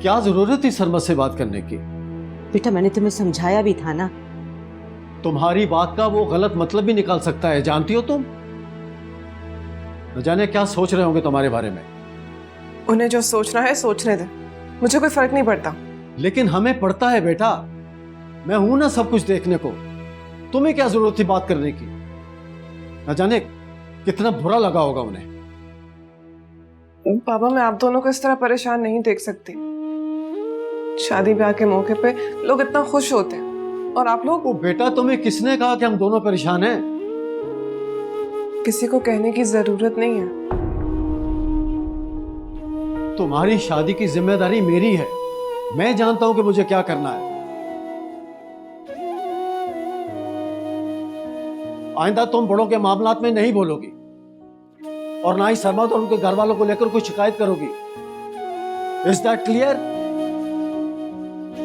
क्या जरूरत थी शर्मा से बात करने की? बेटा मैंने तुम्हें समझाया भी था ना। तुम्हारी बात का वो गलत मतलब भी निकाल सकता है, जानती हो तुम? न जाने क्या सोच रहे होंगे तुम्हारे बारे में। उन्हें जो सोचना है सोचने दे, मुझे कोई फर्क नहीं पड़ता। लेकिन हमें पड़ता है बेटा, मैं हूं ना सब कुछ देखने को। तुम्हें क्या जरूरत थी बात करने की? न जाने कितना बुरा लगा होगा उन्हें। पापा मैं आप दोनों को इस तरह परेशान नहीं देख सकती। शादी ब्याह के मौके पे लोग इतना खुश होते हैं और आप लोग ओ बेटा, तुम्हें किसने कहा कि हम दोनों परेशान हैं? किसी को कहने की जरूरत नहीं है। तुम्हारी शादी की जिम्मेदारी मेरी है, मैं जानता हूं कि मुझे क्या करना है। आइंदा तुम बड़ों के मामलात में नहीं बोलोगी और ना ही शर्मा और उनके घर वालों को लेकर कोई शिकायत करोगी। Is that clear?